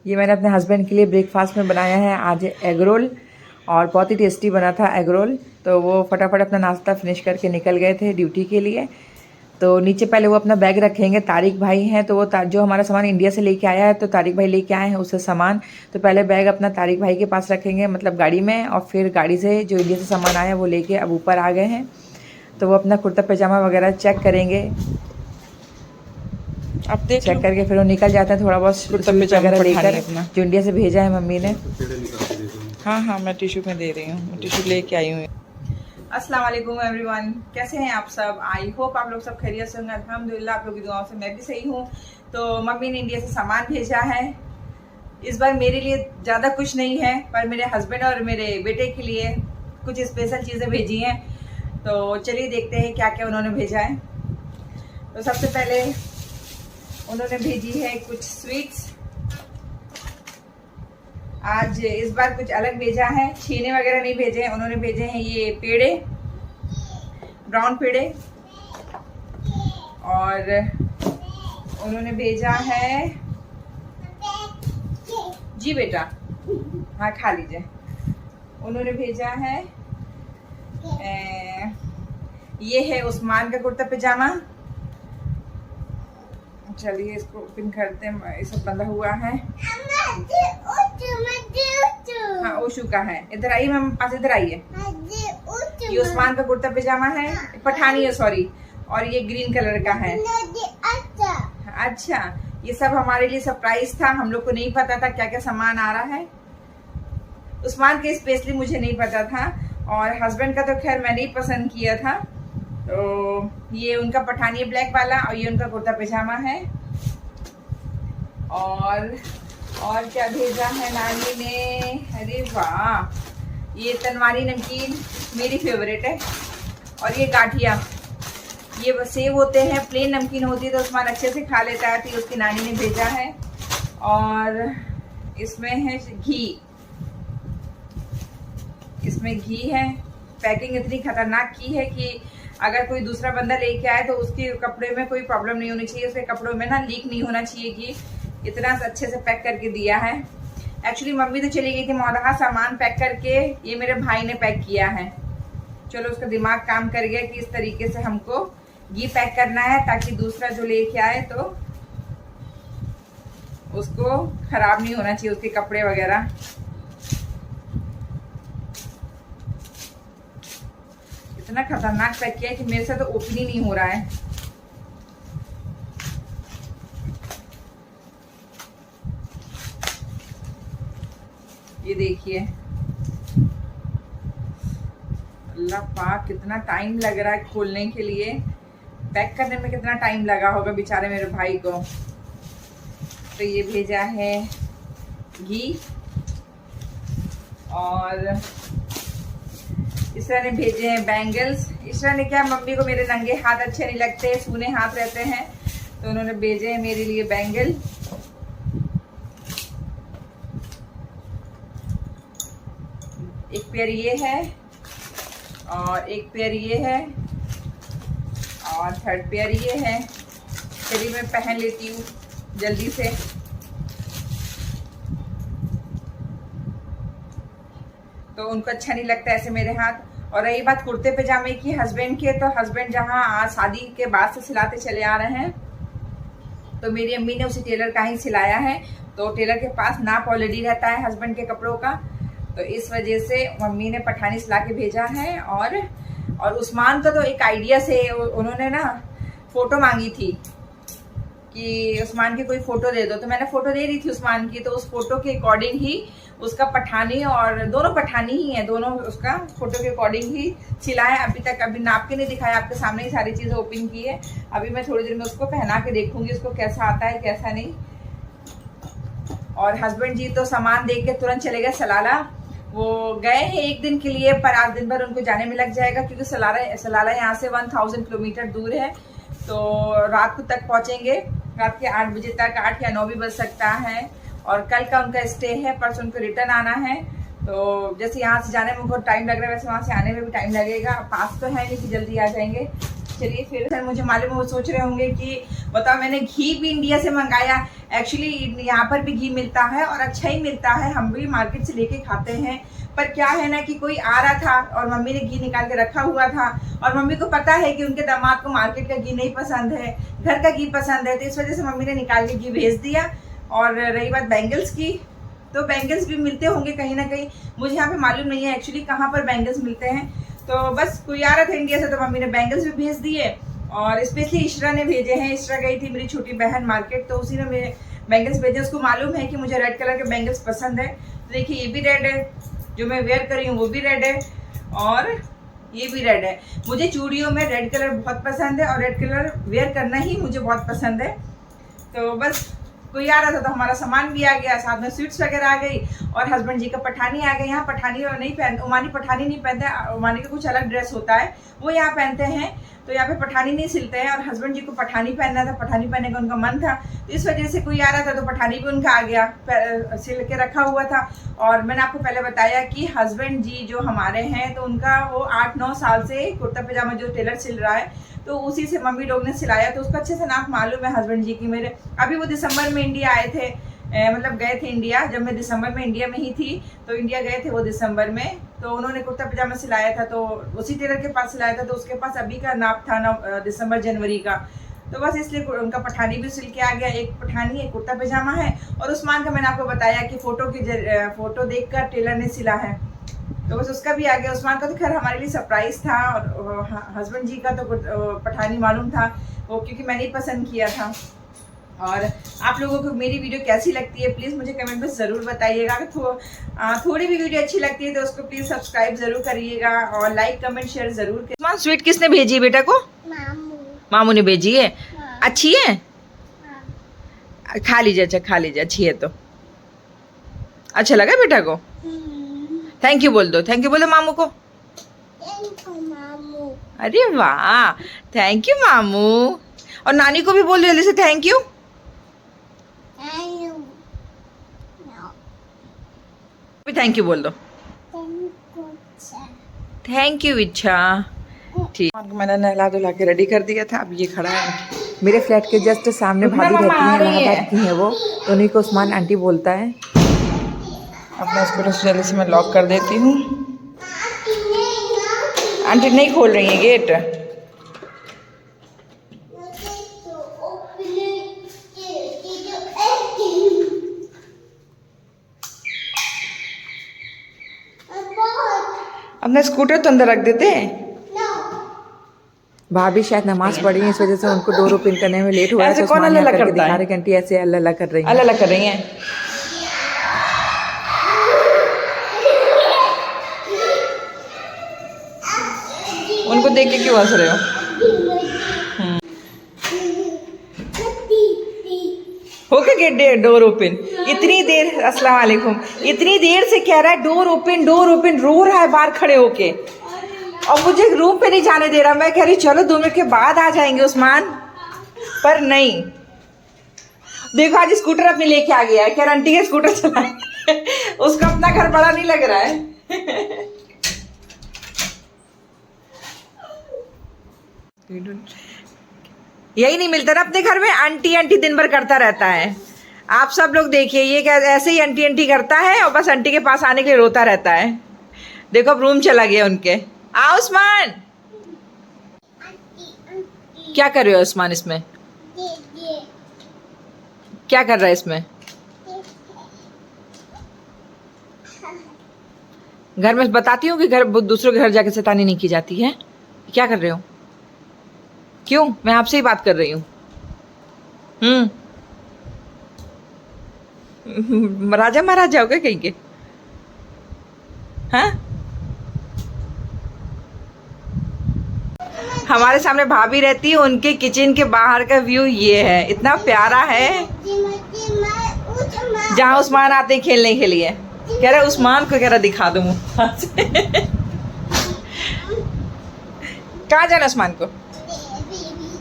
ये मैंने अपने हस्बैंड के लिए ब्रेकफास्ट में बनाया है आज एग रोल, और बहुत ही टेस्टी बना था एग रोल। तो वो फटाफट अपना नाश्ता फिनिश करके निकल गए थे ड्यूटी के लिए। तो नीचे पहले वो अपना बैग रखेंगे। तारिक भाई हैं तो वो जो हमारा सामान इंडिया से लेके आया है, तो तारिक भाई लेके आए हैं उससे सामान। तो पहले बैग अपना तारिक भाई के पास रखेंगे, मतलब गाड़ी में, और फिर गाड़ी से जो इंडिया से सामान आया वो लेके अब ऊपर आ गए हैं। तो वो अपना कुर्ता पैजामा वगैरह चेक करेंगे। अब देख चेक करके फिर वो निकल जाते हैं थोड़ा बहुत कुर्ता स्वीट पैजामा वगैरह पठानी लेकर, अपना। जो इंडिया से भेजा है मम्मी ने। हाँ हाँ, मैं टिश्यू में दे रही हूँ, टिश्यू लेके आई हूँ। अस्सलाम वालेकुम एवरीवन, कैसे हैं आप सब? आई होप आप लोग सब खैरियत से होंगे। अल्हम्दुलिल्लाह आप लोग की दुआओं से मैं भी सही हूँ। तो मम्मी ने इंडिया से सामान भेजा है। इस बार मेरे लिए ज़्यादा कुछ नहीं है, पर मेरे हस्बैंड और मेरे बेटे के लिए कुछ स्पेशल चीज़ें भेजी हैं। तो चलिए देखते हैं क्या क्या उन्होंने भेजा है। तो सबसे पहले उन्होंने भेजी है कुछ स्वीट्स। आज इस बार कुछ अलग भेजा है, छीने वगैरह नहीं भेजे हैं। उन्होंने भेजे हैं ये पेड़े, ब्राउन पेड़े, और उन्होंने भेजा है, जी बेटा हाँ खा लीजिए। उन्होंने भेजा है ये है उस्मान का कुर्ता पैजामा। चलिए इसको ओपन करते हैं, ये सब बंधा हुआ है। हाँ ओशू का है। इधर आइए मैम पास, इधर आइए। ये उस्मान का कुर्ता पैजामा है, पठानी है सॉरी, और ये ग्रीन कलर का है। अच्छा, ये सब हमारे लिए सरप्राइज था, हम लोग को नहीं पता था क्या क्या सामान आ रहा है। उस्मान के स्पेशली मुझे नहीं पता था, और हस्बैंड का तो खैर मैंने ही पसंद किया था। तो ये उनका पठानी है ब्लैक वाला, और ये उनका कुर्ता पैजामा है। और क्या भेजा है नानी ने? अरे वाह, ये तनवारी नमकीन मेरी फेवरेट है। और ये गाठिया, ये सेव होते हैं, प्लेन नमकीन होती है तो उस्मान अच्छे से खा लेता है, तो उसकी नानी ने भेजा है। और इसमें है घी, इसमें घी है। पैकिंग इतनी खतरनाक की है कि अगर कोई दूसरा बंदा लेके आए तो उसके कपड़े में कोई प्रॉब्लम नहीं होनी चाहिए, उसके कपड़ों में ना लीक नहीं होना चाहिए। घी इतना अच्छे से पैक करके दिया है। एक्चुअली मम्मी तो चली गई थी मौलाहा, सामान पैक करके ये मेरे भाई ने पैक किया है। चलो उसका दिमाग काम कर गया कि इस तरीके से हमको घी पैक करना है, ताकि दूसरा जो लेके आए तो उसको खराब नहीं होना चाहिए, उसके कपड़े वगैरह। इतना खतरनाक पैक किया है कि मेरे से तो ओपन ही नहीं हो रहा है। ये देखिए, अल्लाह पाक, कितना टाइम लग रहा है खोलने के लिए। पैक करने में कितना टाइम लगा होगा बेचारे मेरे भाई को। तो ये भेजा है घी, और इसरा ने भेजे हैं बैंगल्स। इसरा ने क्या, मम्मी को मेरे नंगे हाथ अच्छे नहीं लगते, सूने हाथ रहते हैं, तो उन्होंने भेजे हैं मेरे लिए बैंगल। एक पेयर ये है, और एक पेयर ये है, और थर्ड पेयर ये है। चलिए मैं पहन लेती हूँ जल्दी से। तो उनको अच्छा नहीं लगता ऐसे मेरे हाथ। और रही बात कुर्ते पैजामे की हस्बैंड के, तो हस्बैंड जहाँ आज शादी के बाद से सिलाते चले आ रहे हैं, तो मेरी अम्मी ने उसी टेलर का ही सिलाया है। तो टेलर के पास नाप ऑलरेडी रहता है हस्बैंड के कपड़ों का, तो इस वजह से मम्मी ने पठानी सिला के भेजा है। और उस्मान का तो एक आइडिया से उन्होंने ना फोटो मांगी थी कि उस्मान की कोई फोटो दे दो, तो मैंने फोटो दे दी थी उस्मान की। तो उस फोटो के अकॉर्डिंग ही उसका पठानी, और दोनों पठानी ही है, दोनों उसका फोटो के अकॉर्डिंग ही सिला है। अभी नाप के नहीं दिखाया, आपके सामने ही सारी चीज़ें ओपन की है। अभी मैं थोड़ी देर में उसको पहना के देखूंगी उसको कैसा आता है कैसा नहीं। और हस्बैंड जी तो सामान देख के तुरंत चले गए सलाला। वो गए हैं एक दिन के लिए, पर आज दिन भर उनको जाने में लग जाएगा, क्योंकि सलाला यहाँ से 1000 किलोमीटर दूर है। तो रात को तक पहुँचेंगे, रात के 8 बजे तक, 8 या 9 भी बज सकता है। और कल का उनका स्टे है, परसों उनको रिटर्न आना है। तो जैसे यहाँ से जाने में उनको टाइम लग रहा है, वैसे वहाँ से आने में भी टाइम लगेगा। पास तो है नहीं कि जल्दी आ जाएंगे। चलिए फिर सर मुझे मालूम है वो सोच रहे होंगे कि बताओ मैंने घी भी इंडिया से मंगाया। एक्चुअली यहाँ पर भी घी मिलता है और अच्छा ही मिलता है, हम भी मार्केट से लेके खाते हैं। पर क्या है ना कि कोई आ रहा था और मम्मी ने घी निकाल के रखा हुआ था और मम्मी को पता है कि उनके दामाद को मार्केट का घी नहीं पसंद है, घर का घी पसंद है, तो इस वजह से मम्मी ने निकाल के घी भेज दिया। और रही बात बैंगल्स की, तो बैंगल्स भी मिलते होंगे कहीं ना कहीं, मुझे यहाँ पे मालूम नहीं है एक्चुअली कहाँ पर बैंगल्स मिलते हैं। तो बस कोई आ रहा था इंडिया से तो मम्मी ने बैंगल्स भी भेज दिए और स्पेशली इशरा ने भेजे हैं। इशरा गई थी मेरी छोटी बहन मार्केट, तो उसी ने मेरे बैंगल्स भेजे। उसको मालूम है कि मुझे रेड कलर के बैंगल्स पसंद है। तो देखिए ये भी रेड है, जो मैं वेयर कर रही हूँ वो भी रेड है और ये भी रेड है। मुझे चूड़ियों में रेड कलर बहुत पसंद है और रेड कलर वेयर करना ही मुझे बहुत पसंद है। तो बस कोई आ रहा था तो हमारा सामान भी आ गया, साथ में स्वीट्स वगैरह आ गई और हस्बैंड जी का पठानी आ गया। यहाँ पठानी नहीं पहनते, ओमानी पठानी नहीं पहनते, ओमानी का कुछ अलग ड्रेस होता है वो यहाँ पहनते हैं। तो यहाँ पे पठानी नहीं सिलते हैं और हस्बैंड जी को पठानी पहनना था, पठानी पहनने का उनका मन था, तो इस वजह से कोई आ रहा था तो पठानी भी उनका आ गया, सिल के रखा हुआ था। और मैंने आपको पहले बताया कि हस्बैंड जी जो हमारे हैं तो उनका वो 8-9 साल से कुर्ता पैजामा जो टेलर सिल रहा है तो उसी से मम्मी लोग ने सिलाया, तो उसको अच्छे से नाप मालूम है हस्बैंड जी की मेरे। अभी वो दिसंबर में इंडिया आए थे, मतलब गए थे इंडिया, जब मैं दिसंबर में इंडिया में ही थी तो इंडिया गए थे वो दिसंबर में। तो उन्होंने कुर्ता पजामा सिलाया था तो उसी टेलर के पास सिलाया था, तो उसके पास अभी का नाप था ना दिसंबर जनवरी का। तो बस इसलिए उनका पठानी भी सिल के आ गया। एक पठानी एक कुर्ता पजामा है और उस्मान का मैंने आपको बताया कि फोटो देखकर टेलर ने सिला है, तो बस उसका भी आ गया। उस्मान का तो खैर हमारे लिए सरप्राइज था और हस्बैंड जी का तो पठानी मालूम था वो, क्योंकि मैंने ही पसंद किया था। और आप लोगों को मेरी वीडियो कैसी लगती है प्लीज़ मुझे कमेंट में ज़रूर बताइएगा। अगर थोड़ी भी वीडियो अच्छी लगती है तो उसको प्लीज़ सब्सक्राइब ज़रूर करिएगा और लाइक कमेंट शेयर ज़रूर करिए। उस्मान स्वीट किसने भेजी बेटा को? मामू ने भेजी है। अच्छी है? खा लीजिए, अच्छा खा लीजिए, अच्छी है तो। अच्छा लगा बेटा को? थैंक यू बोल दो, थैंक यू बोलो मामू को। अरे वाह, थैंक यू मामू। और नानी को भी बोल जल्दी से थैंक यू। थैंक यू बोल दो। थैंक यू इच्छा। ठीक, मैंने नहला धुला के रेडी कर दिया था। अब ये खड़ा है मेरे फ्लैट के जस्ट सामने, भाभी रहती है इलाहाबाद की है वो, तो उन्हीं को उस्मान आंटी बोलता है। अपना इसको जल्दी से मैं लॉक कर देती हूँ। आंटी नहीं खोल रही है गेट। अपना स्कूटर तो अंदर रख देते हैं। भाभी शायद नमाज पढ़ी है, इस वजह से उनको डोर ओपन करने में लेट हुआ है। तो कौन अल्लाह करके दिखा रहे घंटी ऐसे अल्लाह कर रही है, अल्लाह कर रही हैं। उनको देख के क्यों हंस रहे हो? हो गया गेट डोर ओपन? इतनी देर, अस्सलाम वालेकुम, इतनी देर से कह रहा है डोर ओपन डोर ओपन, रो रहा है बाहर खड़े होके और मुझे रूम पे नहीं जाने दे रहा। मैं कह रही चलो 2 मिनट के बाद आ जाएंगे उस्मान, पर नहीं। देखो आज स्कूटर अपने लेके आ गया है, कह रहा आंटी का स्कूटर चलाए। उसको अपना घर बड़ा नहीं लग रहा है। यही नहीं मिलता ना अपने घर में, आंटी आंटी दिन भर करता रहता है। आप सब लोग देखिए, ये क्या ऐसे ही आंटी आंटी करता है और बस आंटी के पास आने के लिए रोता रहता है। देखो अब रूम चला गया उनके। आओ उस्मान, क्या कर रहे हो उस्मान? इसमें क्या कर रहा है? इसमें घर में बताती हूँ कि घर दूसरों के घर जाके शैतानी नहीं की जाती है। क्या कर रहे हो? क्यों? मैं आपसे ही बात कर रही हूँ। राजा महाराजा हो गए कहीं के? हाँ, हमारे सामने भाभी रहती है, उनके किचन के बाहर का व्यू ये है, इतना प्यारा है। जहाँ उस्मान आते हैं खेलने के लिए, कह रहा उस्मान को कह रहा दिखा दूँ। कहाँ जाना उस्मान को?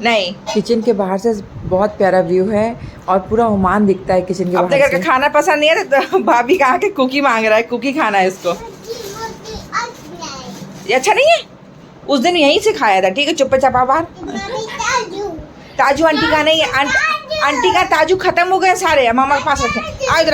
नहीं, किचन के बाहर से बहुत प्यारा व्यू है और पूरा ओमान दिखता है किचन के बाहर से। अपने घर का खाना पसंद नहीं है तो भाभी कहा कि कुकी मांग रहा है, कुकी खाना है इसको। ये अच्छा नहीं है? उस दिन यहीं से खाया था, ठीक है, चुप चापा बाहर। ताजू आंटी का नहीं है, आंटी का ताजू खत्म हो गए सारे, मामा के पास रखे। आओ इधर।